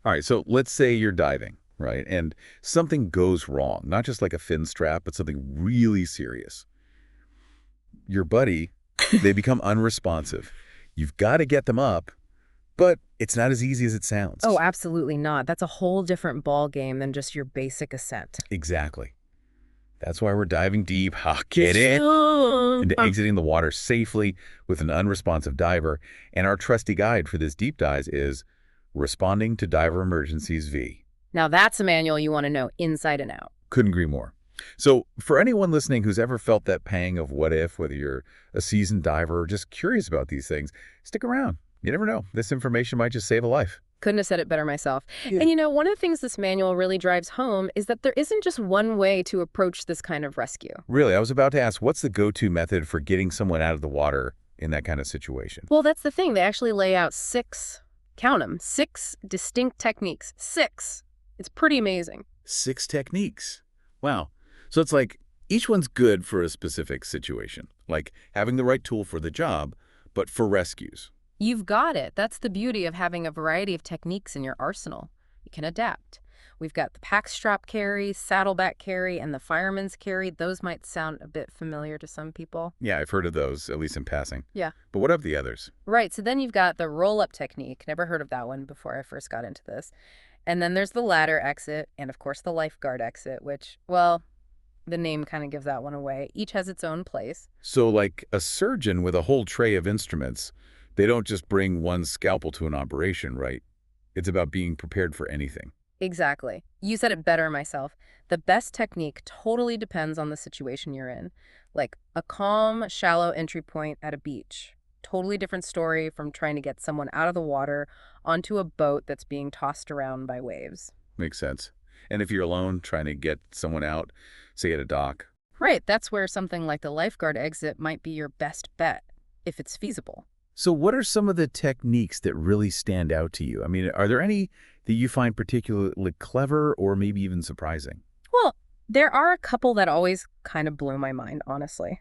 All right, so let's say you're diving, right? And something goes wrong, not just like a fin strap, but something really serious. Your buddy, they become unresponsive. You've got to get them up, but it's not as easy as it Oh, sounds. absolutely not. That's a whole different ball game than just your basic ascent. Exactly. That's why we're diving deep, get in, into exiting the water safely with an unresponsive diver. And our trusty guide for this deep dive is Responding to Diver Emergencies V. Now that's a manual you want to know inside and out. Couldn't agree more. So for anyone listening who's ever felt that pang of what if, whether you're a seasoned diver or just curious about these things, stick around. You never know. This information might just save a life. Couldn't have said it better myself. Yeah. And one of the things this manual really drives home is that there isn't just one way to approach this kind of rescue. Really, I was about to ask, what's the go-to method for getting someone out of the water in that kind of situation? Well, that's the thing. They actually lay out six, count them, six distinct techniques. Six. It's pretty amazing. 6 techniques. Wow. So it's like each one's good for a specific situation, like having the right tool for the job, but for rescues. You've got it. That's the beauty of having a variety of techniques in your arsenal. You can adapt. We've got the pack strap carry, saddleback carry, and the fireman's carry. Those might sound a bit familiar to some people. Yeah, I've heard of those, at least in passing. Yeah. But what of the others? Right. So then you've got the roll-up technique. Never heard of that one before I first got into this. And then there's the ladder exit and, of course, the lifeguard exit, which, well, the name kind of gives that one away. Each has its own place. So like a surgeon with a whole tray of instruments, they don't just bring one scalpel to an operation, right? It's about being prepared for anything. Exactly. You said it better myself. The best technique totally depends on the situation you're in. Like a calm, shallow entry point at a beach. Totally different story from trying to get someone out of the water onto a boat that's being tossed around by waves. Makes sense. And if you're alone trying to get someone out, say at a dock. Right, that's where something like the lifeguard exit might be your best bet, if it's feasible. So what are some of the techniques that really stand out to you? I mean, are there any that you find particularly clever or maybe even surprising? Well, there are a couple that always kind of blew my mind, honestly.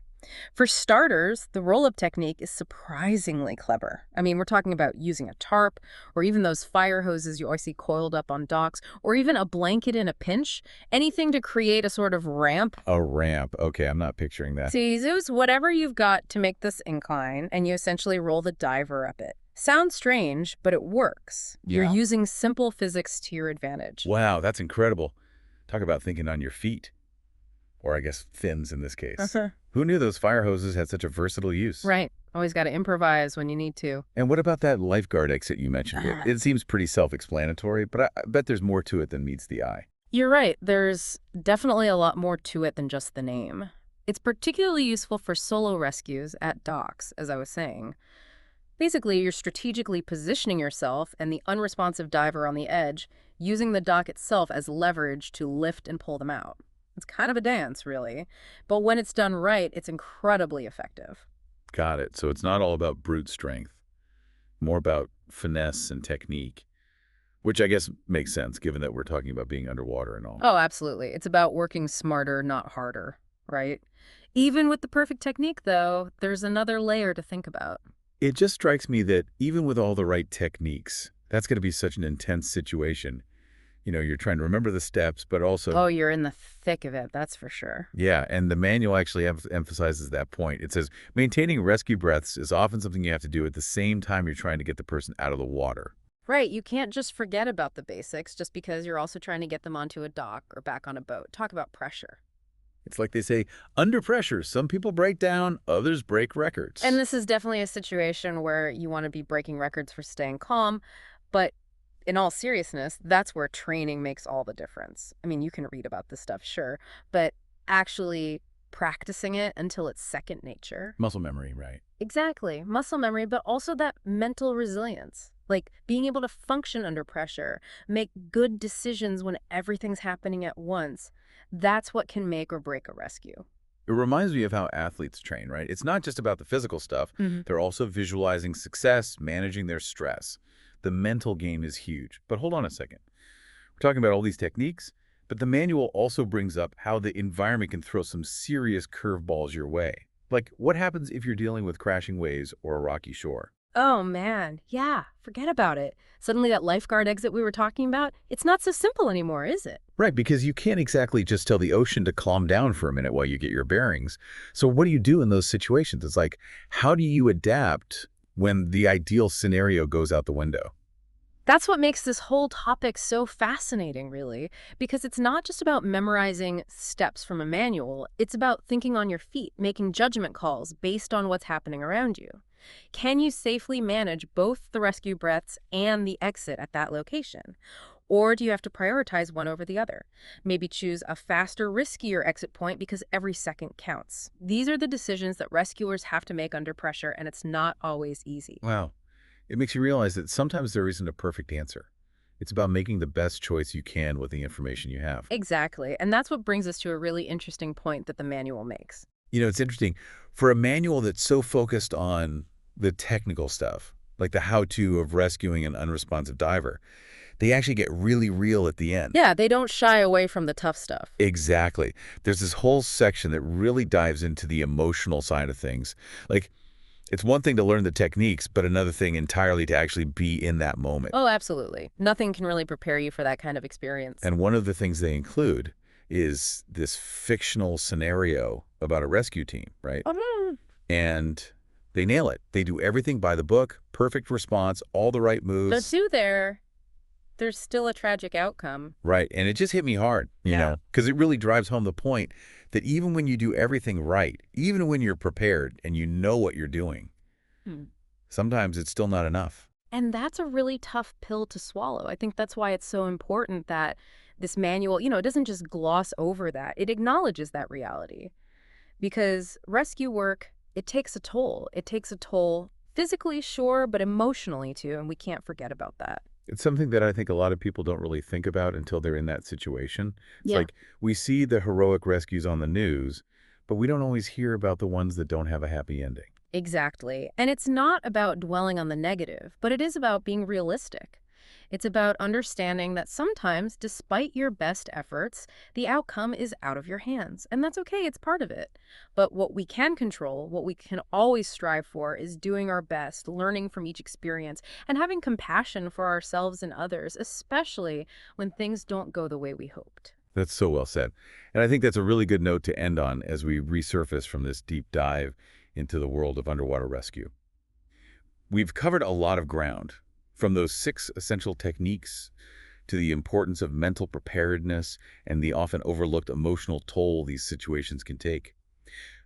For starters, the roll-up technique is surprisingly clever. I mean, we're talking about using a tarp, or even those fire hoses you always see coiled up on docks, or even a blanket in a pinch, anything to create a sort of ramp. A ramp. Okay, I'm not picturing that. See, Zeus, whatever you've got to make this incline, and you essentially roll the diver up it. Sounds strange, but it works. You're Yeah. using simple physics to your advantage. Wow, that's incredible. Talk about thinking on your feet. Or I guess fins in this case. Uh-huh. Who knew those fire hoses had such a versatile use? Right. Always got to improvise when you need to. And what about that lifeguard exit you mentioned? It seems pretty self-explanatory, but I bet there's more to it than meets the eye. You're right. There's definitely a lot more to it than just the name. It's particularly useful for solo rescues at docks, as I was saying. Basically, you're strategically positioning yourself and the unresponsive diver on the edge, using the dock itself as leverage to lift and pull them out. It's kind of a dance, really. But when it's done right, it's incredibly effective. Got it. So it's not all about brute strength, more about finesse and technique, which I guess makes sense given that we're talking about being underwater and all. Oh, absolutely. It's about working smarter, not harder, right? Even with the perfect technique, though, there's another layer to think about. It just strikes me that even with all the right techniques, that's going to be such an intense situation. You know, you're trying to remember the steps, but also, Oh, you're in the thick of it, that's for sure. yeah, and the manual actually emphasizes that point. It says maintaining rescue breaths is often something you have to do at the same time you're trying to get the person out of the water. Right, you can't just forget about the basics just because you're also trying to get them onto a dock or back on a boat. Talk about pressure. It's like they say, under pressure, some people break down, others break records. And this is definitely a situation where you want to be breaking records for staying calm, but in all seriousness, that's where training makes all the difference. I mean, you can read about this stuff, sure, but actually practicing it until it's second nature. Muscle memory, right? Exactly. Muscle memory, but also that mental resilience. Like being able to function under pressure, make good decisions when everything's happening at once. That's what can make or break a rescue. It reminds me of how athletes train, right? It's not just about the physical stuff. Hmm. They're also visualizing success, managing their stress. The mental game is huge. But hold on a second. We're talking about all these techniques, but the manual also brings up how the environment can throw some serious curveballs your way. Like what happens if you're dealing with crashing waves or a rocky shore? Oh man, yeah, forget about it. Suddenly that lifeguard exit we were talking about, it's not so simple anymore, is it? Right, because you can't exactly just tell the ocean to calm down for a minute while you get your bearings. So what do you do in those situations? It's like, how do you adapt when the ideal scenario goes out the window? That's what makes this whole topic so fascinating, really, because it's not just about memorizing steps from a manual, it's about thinking on your feet, making judgment calls based on what's happening around you. Can you safely manage both the rescue breaths and the exit at that location? Or do you have to prioritize one over the other? Maybe choose a faster, riskier exit point because every second counts. These are the decisions that rescuers have to make under pressure, and it's not always easy. Wow. It makes you realize that sometimes there isn't a perfect answer. It's about making the best choice you can with the information you have. Exactly. And that's what brings us to a really interesting point that the manual makes. It's interesting. For a manual that's so focused on the technical stuff, like the how-to of rescuing an unresponsive diver, they actually get really real at the end. Yeah, they don't shy away from the tough stuff. Exactly. There's this whole section that really dives into the emotional side of things. Like, it's one thing to learn the techniques, but another thing entirely to actually be in that moment. Oh, absolutely. Nothing can really prepare you for that kind of experience. And one of the things they include is this fictional scenario about a rescue team, right? Oh, And they nail it. They do everything by the book, perfect response, all the right but moves. there's still a tragic outcome. Right. And it just hit me hard, Yeah. because it really drives home the point that even when you do everything right, even when you're prepared and you know what you're doing, Hmm. sometimes it's still not enough. And that's a really tough pill to swallow. I think that's why it's so important that this manual, it doesn't just gloss over that. It acknowledges that reality. Because rescue work, it takes a toll. It takes a toll physically, sure, but emotionally too, and we can't forget about that. It's something that I think a lot of people don't really think about until they're in that situation. It's Yeah. like we see the heroic rescues on the news, but we don't always hear about the ones that don't have a happy ending. Exactly. And it's not about dwelling on the negative, but it is about being realistic. It's about understanding that sometimes, despite your best efforts, the outcome is out of your hands. And that's okay, it's part of it. But what we can control, what we can always strive for, is doing our best, learning from each experience, and having compassion for ourselves and others, especially when things don't go the way we hoped. That's so well said. And I think that's a really good note to end on as we resurface from this deep dive into the world of underwater rescue. We've covered a lot of ground, from those 6 essential techniques to the importance of mental preparedness and the often overlooked emotional toll these situations can take.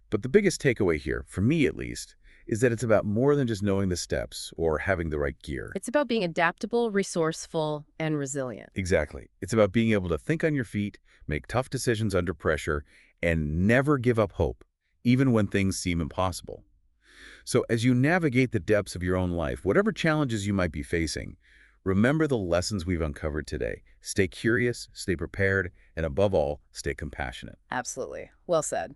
But the biggest takeaway here, for me at least, is that it's about more than just knowing the steps or having the right gear. It's about being adaptable, resourceful, and resilient. Exactly. It's about being able to think on your feet, make tough decisions under pressure, and never give up hope, even when things seem impossible. So as you navigate the depths of your own life, whatever challenges you might be facing, remember the lessons we've uncovered today. Stay curious, stay prepared, and above all, stay compassionate. Absolutely. Well said.